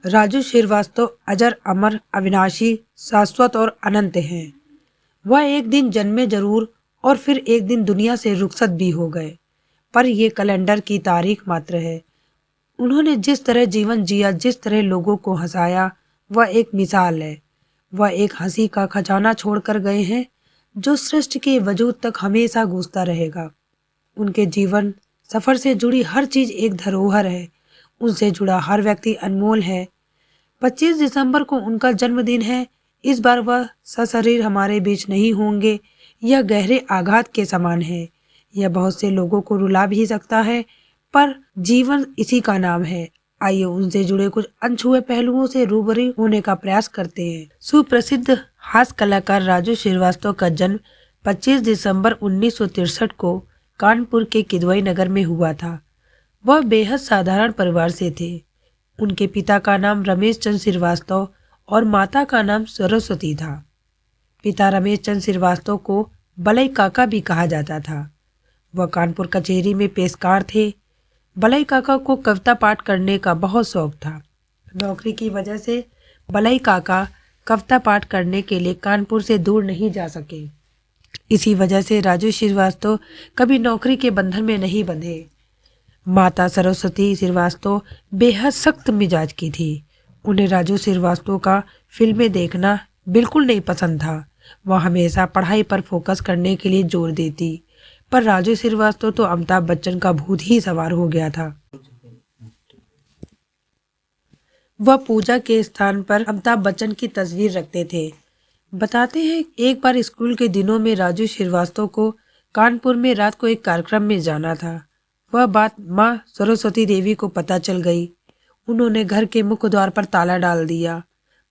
राजू श्रीवास्तव अजर अमर अविनाशी शाश्वत और अनंत हैं। वह एक दिन जन्मे जरूर और फिर एक दिन दुनिया से रुखसत भी हो गए, पर ये कैलेंडर की तारीख मात्र है। उन्होंने जिस तरह जीवन जिया, जिस तरह लोगों को हंसाया, वह एक मिसाल है। वह एक हंसी का खजाना छोड़कर गए हैं जो सृष्टि के वजूद तक हमेशा गूंजता रहेगा। उनके जीवन सफर से जुड़ी हर चीज एक धरोहर है। उनसे जुड़ा हर व्यक्ति अनमोल है। 25 दिसंबर को उनका जन्मदिन है। इस बार वह सशरीर हमारे बीच नहीं होंगे। यह गहरे आघात के समान है। यह बहुत से लोगों को रुला भी सकता है, पर जीवन इसी का नाम है। आइए उनसे जुड़े कुछ अनछुए पहलुओं से रूबरू होने का प्रयास करते हैं। सुप्रसिद्ध हास्य कलाकार राजू श्रीवास्तव का जन्म 25 दिसंबर 1963 को कानपुर के किदवई नगर में हुआ था। वह बेहद साधारण परिवार से थे। उनके पिता का नाम रमेश चंद्र श्रीवास्तव और माता का नाम सरस्वती था। पिता रमेश चंद्र श्रीवास्तव को बलई काका भी कहा जाता था। वह कानपुर कचहरी में पेशकार थे। बलई काका को कविता पाठ करने का बहुत शौक था। नौकरी की वजह से बलई काका कविता पाठ करने के लिए कानपुर से दूर नहीं जा सके। इसी वजह से राजू श्रीवास्तव कभी नौकरी के बंधन में नहीं बंधे। माता सरस्वती श्रीवास्तव बेहद सख्त मिजाज की थी। उन्हें राजू श्रीवास्तव का फिल्में देखना बिल्कुल नहीं पसंद था। वह हमेशा पढ़ाई पर फोकस करने के लिए जोर देती, पर राजू श्रीवास्तव तो अमिताभ बच्चन का भूत ही सवार हो गया था। वह पूजा के स्थान पर अमिताभ बच्चन की तस्वीर रखते थे। बताते हैं एक बार स्कूल के दिनों में राजू श्रीवास्तव को कानपुर में रात को एक कार्यक्रम में जाना था। वह बात माँ सरस्वती देवी को पता चल गई। उन्होंने घर के मुख्य द्वार पर ताला डाल दिया,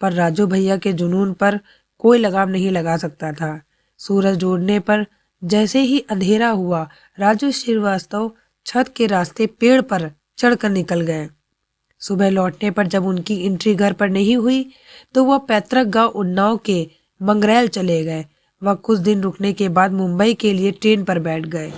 पर राजू भैया के जुनून पर कोई लगाम नहीं लगा सकता था। सूरज डूबने पर जैसे ही अंधेरा हुआ, राजू श्रीवास्तव छत के रास्ते पेड़ पर चढ़कर निकल गए। सुबह लौटने पर जब उनकी एंट्री घर पर नहीं हुई, तो वह पैतृक गांव उन्नाव के मंगरैल चले गए। वह कुछ दिन रुकने के बाद मुंबई के लिए ट्रेन पर बैठ गए।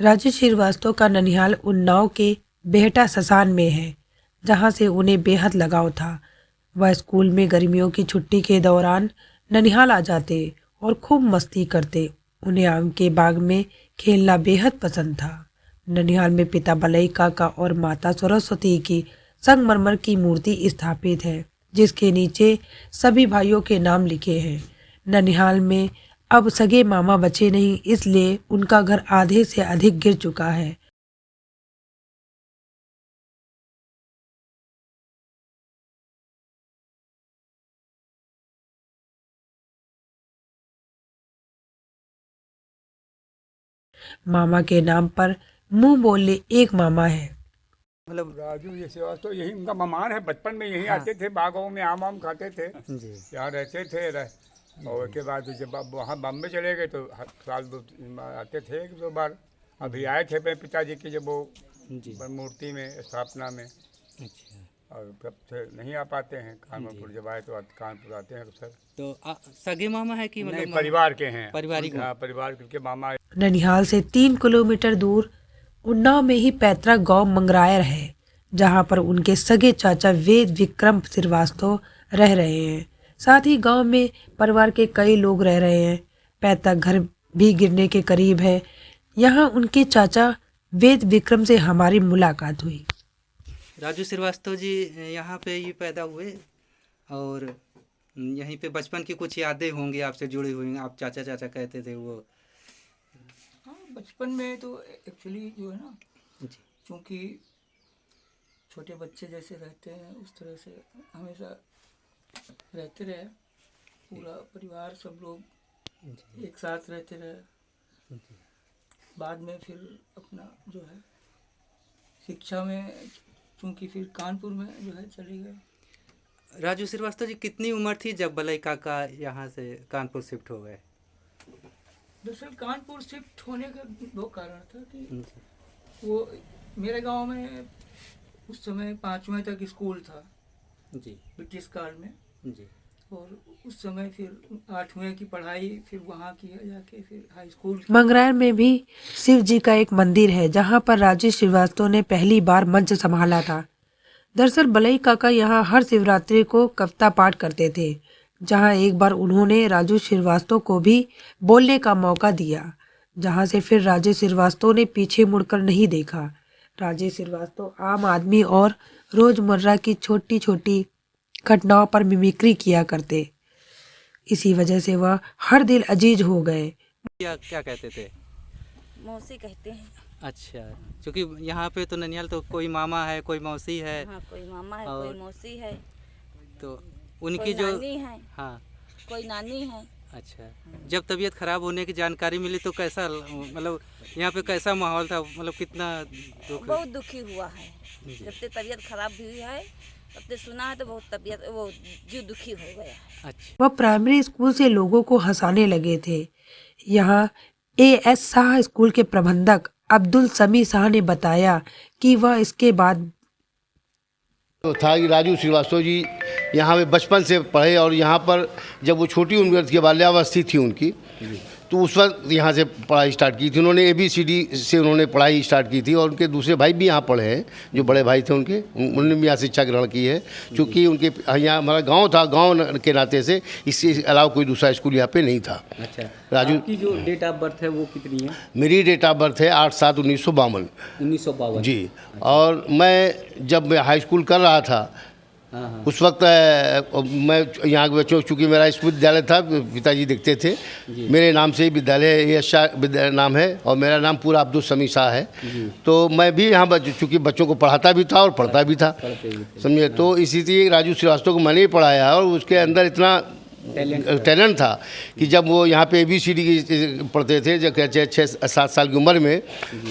राजू श्रीवास्तव का ननिहाल उन्नाव के बेहटा ससान में है, जहां से उन्हें बेहद लगाव था। वह स्कूल में गर्मियों की छुट्टी के दौरान ननिहाल आ जाते और खूब मस्ती करते। उन्हें आम के बाग में खेलना बेहद पसंद था। ननिहाल में पिता बलई काका और माता सरस्वती की संगमरमर की मूर्ति स्थापित है, जिसके नीचे सभी भाइयों के नाम लिखे हैं। ननिहाल में अब सगे मामा बचे नहीं, इसलिए उनका घर आधे से अधिक गिर चुका है। मामा के नाम पर मुंह बोले एक मामा है। मतलब राजू ये श्रीवास्तव यही उनका मेहमान है। बचपन में यहीं आते थे, बागों में आम खाते थे, यहाँ रहते थे और उसके बाद जब वहाँ बम्बे चले गए तो हर साल आते थे, 1-2 बार। अभी आए थे मेरे पिताजी की जब वो मूर्ति में स्थापना में। और तब से नहीं आ पाते हैं। कानपुर जब आए तो कानपुर आते हैं अक्सर। तो सगे मामा है कि मतलब नहीं, परिवार के हैं। पारिवारिक हाँ, परिवार के मामा। ननिहाल से 3 किलोमीटर दूर उन्नाव में ही पैतृक गांव मंगरायर है, जहां पर उनके सगे चाचा वेद विक्रम श्रीवास्तव रह रहे हैं। साथ ही गांव में परिवार के कई लोग रह रहे हैं। पैतृक घर भी गिरने के करीब है। यहां उनके चाचा वेद विक्रम से हमारी मुलाकात हुई। राजू श्रीवास्तव जी यहाँ पे ही पैदा हुए और यहीं पे बचपन की कुछ यादें होंगी आपसे जुड़ी हुई। आप चाचा चाचा कहते थे वो। हाँ, बचपन में तो एक्चुअली जो है ना, जी चूँकि छोटे बच्चे जैसे रहते हैं उस तरह से हमेशा रहते रहे। पूरा परिवार सब लोग एक साथ रहते रहे। बाद में फिर अपना जो है शिक्षा में चूँकि फिर कानपुर में जो है चले गए। राजू श्रीवास्तव जी कितनी उम्र थी जब बलई काका यहाँ से कानपुर शिफ्ट हो गए? दरअसल कानपुर शिफ्ट होने का 2 कारण था कि वो मेरे गांव में उस समय 5वीं तक स्कूल था जी ब्रिटिश काल में। जी और उस समय फिर 8वीं की पढ़ाई फिर वहाँ किया जाके फिर हाई स्कूल। मंगरार में भी शिव जी का एक मंदिर है जहां पर राजेश श्रीवास्तव ने पहली बार मंच संभाला था। दरअसल बलई काका यहाँ हर शिवरात्रि को कविता पाठ करते थे, जहां एक बार उन्होंने राजू श्रीवास्तव को भी बोलने का मौका दिया, जहां से फिर राजेश श्रीवास्तव ने पीछे मुड़कर नहीं देखा। राजेश श्रीवास्तव आम आदमी और रोजमर्रा की छोटी छोटी घटनाओं पर मिमिक्री किया करते, इसी वजह से वह हर दिल अजीज हो गए। क्या क्या कहते थे? मौसी कहते हैं। अच्छा, क्योंकि यहाँ पे तो ननियाल तो कोई मामा है, कोई मौसी है, हाँ, कोई मामा है, और- कोई मौसी है, तो उनकी कोई जो नानी है, हाँ, कोई नानी है। अच्छा, जब तबीयत खराब होने की जानकारी मिली तो कैसा, मतलब यहाँ पे कैसा माहौल था, मतलब कितना दुख? बहुत दुखी हुआ है। जब से तबीयत खराब हुई है तब से सुना है तो बहुत तबीयत वो जो दुखी हो गया है। अच्छा, वह प्राइमरी स्कूल से लोगों को हंसाने लगे थे। यहाँ एएस शाह स्कूल के प्रबंधक अब्दुल समी शाह ने बताया कि वह इसके बाद तो था कि राजू श्रीवास्तव जी यहाँ पे बचपन से पढ़े और यहाँ पर जब वो छोटी उम्र की बाल्यावस्था थी उनकी, तो उस वक्त यहाँ से पढ़ाई स्टार्ट की थी उन्होंने। ABCD से उन्होंने पढ़ाई स्टार्ट की थी और उनके दूसरे भाई भी यहाँ पढ़े हैं, जो बड़े भाई थे उनके, उन्होंने भी यहाँ शिक्षा ग्रहण की है। चूँकि उनके यहाँ हमारा गांव था, गांव के नाते से इसके अलावा कोई दूसरा स्कूल यहाँ पे नहीं था। अच्छा, राजू आपकी जो डेट ऑफ बर्थ है वो कितनी है? मेरी डेट ऑफ बर्थ है 8/7/1952 1952। जी। और मैं जब हाई स्कूल कर रहा था हाँ हाँ। उस वक्त मैं यहाँ के बच्चों, चूँकि मेरा विश्वविद्यालय था, पिताजी देखते थे, मेरे नाम से ही विद्यालय ये शाह विद्यालय नाम है और मेरा नाम पूरा अब्दुल समी शाह है। तो मैं भी यहाँ चूँकि बच्चों को पढ़ाता भी था और पढ़ता भी था, समझे। तो इसी लिए राजू श्रीवास्तव को मैंने ही पढ़ाया और उसके अंदर इतना टैलेंट था कि जब वो यहाँ पे ABCD की पढ़ते थे, जब 6-7 साल की उम्र में,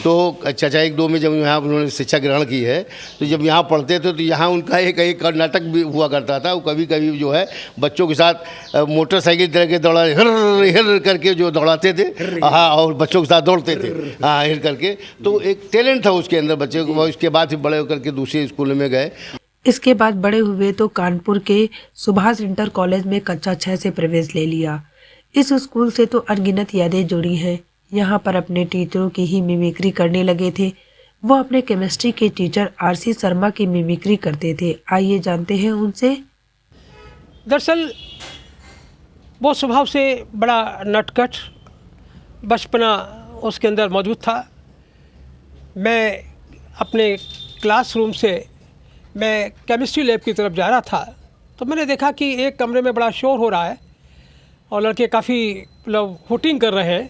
तो चाचा 1-2 में जब यहाँ उन्होंने शिक्षा ग्रहण की है, तो जब यहाँ पढ़ते थे तो यहाँ उनका एक नाटक भी हुआ करता था। वो कभी कभी जो है बच्चों के साथ मोटरसाइकिल तरह के दौड़ा हिर हिर करके जो दौड़ाते थे, हाँ, और बच्चों के साथ दौड़ते थे, हाँ, हिर करके। तो एक टैलेंट था उसके अंदर बच्चे को। उसके बाद फिर बड़े होकर के दूसरे स्कूल में गए। इसके बाद बड़े हुए तो कानपुर के सुभाष इंटर कॉलेज में कक्षा 6 से प्रवेश ले लिया। इस स्कूल से तो अनगिनत यादें जुड़ी हैं। यहाँ पर अपने टीचरों की ही मिमिक्री करने लगे थे। वो अपने केमिस्ट्री के टीचर RC शर्मा की मिमिक्री करते थे। आइए जानते हैं उनसे। दरअसल वो स्वभाव से बड़ा नटखट बचपना उसके अंदर मौजूद था। मैं अपने क्लासरूम से मैं केमिस्ट्री लैब की तरफ जा रहा था तो मैंने देखा कि एक कमरे में बड़ा शोर हो रहा है और लड़के काफ़ी मतलब हुटिंग कर रहे हैं।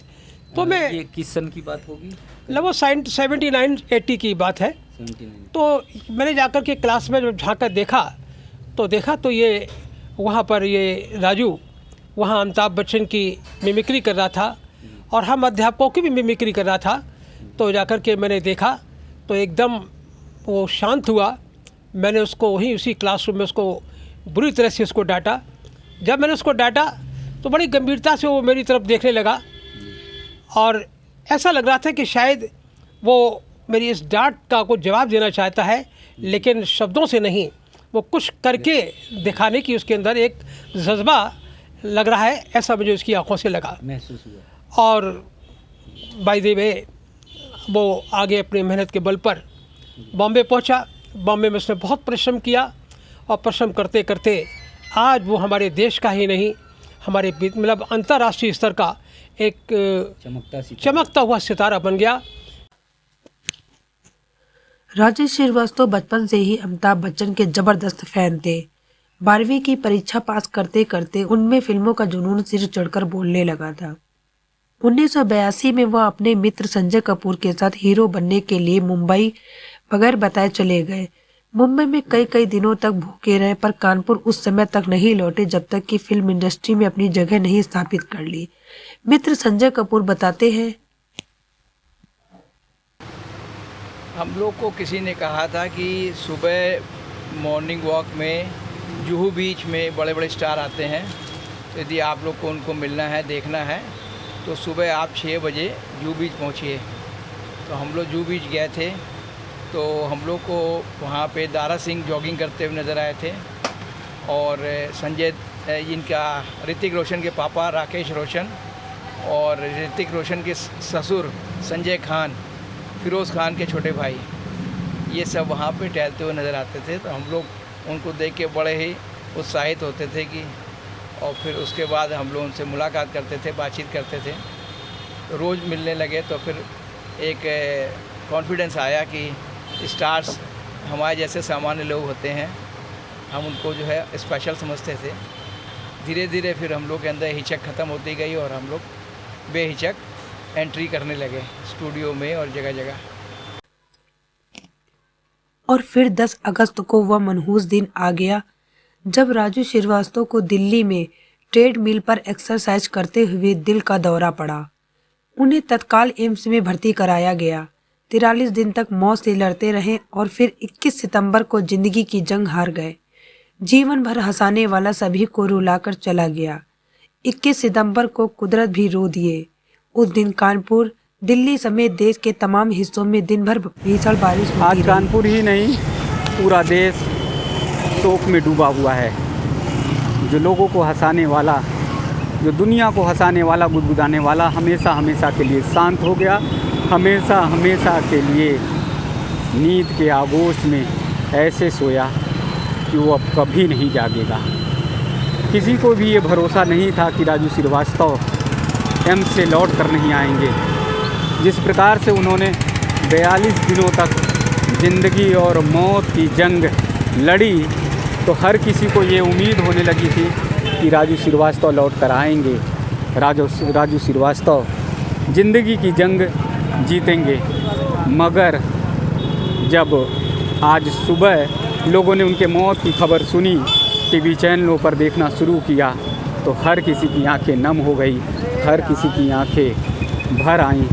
तो मैं, ये किस सन की बात होगी? लगभग 79-80 की बात है। 79। तो मैंने जाकर के क्लास में जब झाँक कर देखा तो ये वहाँ पर ये राजू वहाँ अमिताभ बच्चन की मिमिक्री कर रहा था और हम अध्यापकों की भी मिमिक्री कर रहा था। तो जाकर के मैंने देखा तो एकदम वो शांत हुआ। मैंने उसको वहीं उसी क्लासरूम में उसको बुरी तरह से उसको डांटा। जब मैंने उसको डांटा तो बड़ी गंभीरता से वो मेरी तरफ देखने लगा और ऐसा लग रहा था कि शायद वो मेरी इस डांट का कुछ जवाब देना चाहता है, लेकिन शब्दों से नहीं, वो कुछ करके दिखाने की उसके अंदर एक जज्बा लग रहा है, ऐसा मुझे उसकी आंखों से लगा। महसूस हुआ। और बाय द वे वो आगे अपनी मेहनत के बल पर बॉम्बे पहुंचा। बॉम्बे में उसने बहुत परिश्रम किया और परिश्रम करते करते आज वो हमारे देश का ही नहीं, हमारे मतलब अंतर्राष्ट्रीय स्तर का एक चमकता हुआ सितारा बन गया। राजेश श्रीवास्तव बचपन से ही अमिताभ बच्चन के जबरदस्त फैन थे। 12वीं की परीक्षा पास करते करते उनमें फिल्मों का जुनून सिर चढ़कर बोलने लगा था। 1982 में वह अपने मित्र संजय कपूर के साथ हीरो बनने के लिए मुंबई बगैर बताए चले गए। मुंबई में कई दिनों तक भूखे रहे, पर कानपुर उस समय तक नहीं लौटे जब तक कि फिल्म इंडस्ट्री में अपनी जगह नहीं स्थापित कर ली। मित्र संजय कपूर बताते हैं, हम लोग को किसी ने कहा था कि सुबह मॉर्निंग वॉक में जुहू बीच में बड़े बड़े स्टार आते हैं, तो यदि आप लोग को उनको मिलना है, देखना है, तो सुबह आप 6 बजे जुहू बीच पहुँचिए। तो हम लोग जुहू बीच गए थे, तो हम लोग को वहाँ पे दारा सिंह जॉगिंग करते हुए नज़र आए थे और संजय इनका ऋतिक रोशन के पापा राकेश रोशन और ऋतिक रोशन के ससुर संजय खान, फिरोज़ खान के छोटे भाई, ये सब वहाँ पे टहलते हुए नज़र आते थे। तो हम लोग उनको देख के बड़े ही उत्साहित होते थे कि, और फिर उसके बाद हम लोग उनसे मुलाकात करते थे, बातचीत करते थे। तो रोज़ मिलने लगे तो फिर एक कॉन्फिडेंस आया कि स्टार्स हमारे जैसे सामान्य लोग होते हैं, हम उनको जो है स्पेशल समझते थे। धीरे धीरे फिर हम लोग के अंदर हिचक ख़त्म होती गई और हम लोग बेहिचक एंट्री करने लगे स्टूडियो में और जगह जगह। और फिर 10 अगस्त को वह मनहूस दिन आ गया जब राजू श्रीवास्तव को दिल्ली में ट्रेडमिल पर एक्सरसाइज करते हुए दिल का दौरा पड़ा। उन्हें तत्काल एम्स में भर्ती कराया गया। 43 दिन तक मौत से लड़ते रहे और फिर 21 सितंबर को जिंदगी की जंग हार गए। जीवन भर हंसाने वाला सभी को रुलाकर चला गया। 21 सितंबर को कुदरत भी रो दिए। उस दिन कानपुर, दिल्ली समेत देश के तमाम हिस्सों में दिन भर भीषण बारिश होती आज रही। कानपुर ही नहीं, पूरा देश शोक में डूबा हुआ है। जो लोगों को हंसाने वाला, जो दुनिया को हंसाने वाला, गुदगुदाने वाला हमेशा हमेशा के लिए शांत हो गया। हमेशा हमेशा के लिए नींद के आगोश में ऐसे सोया कि वो अब कभी नहीं जागेगा। किसी को भी ये भरोसा नहीं था कि राजू श्रीवास्तव एम्स से लौट कर नहीं आएंगे। जिस प्रकार से उन्होंने 42 दिनों तक ज़िंदगी और मौत की जंग लड़ी, तो हर किसी को ये उम्मीद होने लगी थी कि राजू श्रीवास्तव लौट कर आएंगे, राजू श्रीवास्तव ज़िंदगी की जंग जीतेंगे। मगर जब आज सुबह लोगों ने उनके मौत की खबर सुनी, टीवी चैनलों पर देखना शुरू किया, तो हर किसी की आंखें नम हो गई, हर किसी की आंखें भर आईं।